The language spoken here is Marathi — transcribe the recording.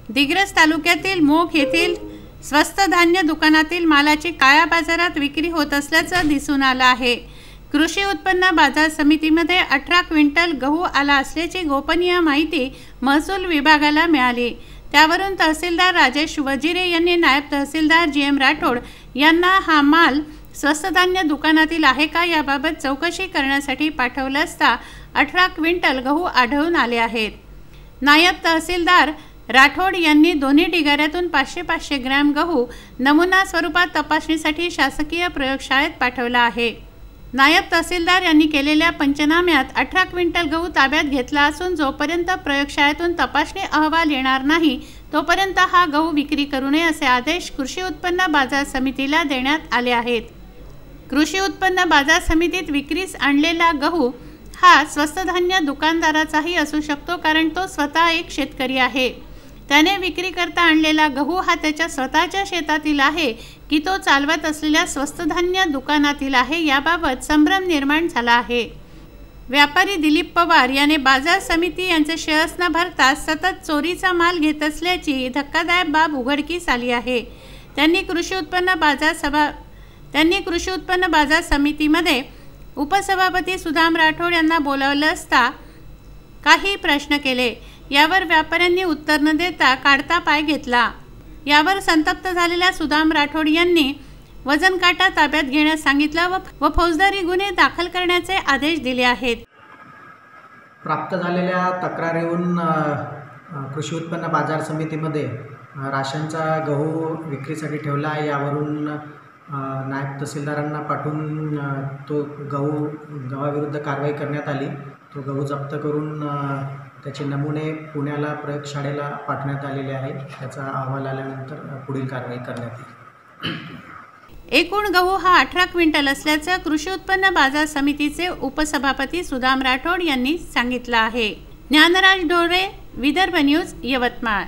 दिग्रस तालुक्यातील मोख येथील स्वस्त धान्य दुकानातील मालाची काळ्या बाजारात विक्री होत असल्याचं दिसून आलं आहे। कृषी उत्पन्न बाजार समितीमध्ये 18 क्विंटल गहू आला असल्याची गोपनीय माहिती महसूल विभागाला मिळाली। त्यावरून तहसीलदार राजेश वजिरे यांनी नायब तहसीलदार GM राठोड यांना हा माल स्वस्त धान्य दुकानातील आहे का याबाबत चौकशी करण्यासाठी पाठवलं असता 18 क्विंटल गहू आढळून आले आहेत। नायब तहसीलदार राठोड यांनी दोन्ही ढिगाऱ्यातून 500-500 ग्रॅम गहू नमुना स्वरूपात तपासणीसाठी शासकीय प्रयोगशाळेत पाठवला आहे। नायब तहसीलदार यांनी केलेल्या पंचनाम्यात 18 क्विंटल गहू ताब्यात घेतला असून जोपर्यंत प्रयोगशाळेतून तपासणी अहवाल येणार नाही तोपर्यंत हा गहू विक्री करू नये असे आदेश कृषी उत्पन्न बाजार समितीला देण्यात आले आहेत। कृषी उत्पन्न बाजार समितीत विक्रीस आणलेला गहू हा स्वस्त धान्य दुकानदाराचाही असू शकतो, कारण तो स्वतः एक शेतकरी आहे। त्याने विक्री करता आणलेला गहू हा त्याच्या स्वतःच्या शेतातील आहे की तो चालवत असलेल्या स्वस्त धान्य दुकानातील आहे याबाबत संभ्रम निर्माण झाला आहे। व्यापारी दिलीप पवार याने बाजार समिती यांचे शेअर्स न भरता सतत चोरीचा माल घेत असल्याची धक्कादायक बाब उघडकीस आली आहे। त्यांनी कृषी उत्पन्न बाजार समितीमध्ये उपसभापती सुदाम राठोड यांना बोलावलं असता काही प्रश्न केले। यावर व्यापाऱ्यांनी उत्तर न देता काढता पाय घेतला। यावर संतप्त झालेल्या सुदाम राठोड यांनी वजन काटा ताब्यात घेण्यास सांगितलं व फौजदारी गुन्हे दाखल करण्याचे आदेश दिले आहेत। प्राप्त झालेल्या तक्रारीवरून कृषी उत्पन्न बाजार समितीमध्ये राशनचा गहू विक्रीसाठी ठेवला आहे। यावरून नायब तहसीलदारांना पाठवून तो गव्हाविरुद्ध कारवाई करण्यात आली। तो गहू जप्त करून त्याचे नमुने पुण्याला प्रयोगशाळेला पाठवण्यात आलेले आहे। त्याचा अहवाल आल्यानंतर पुढील कारवाई करण्यात येईल। एकूण गहू हा 18 क्विंटल असल्याचं कृषी उत्पन्न बाजार समितीचे उपसभापती सुदाम राठोड यांनी सांगितलं आहे। ज्ञानराज ढोरे, विदर्भ न्यूज, यवतमाळ।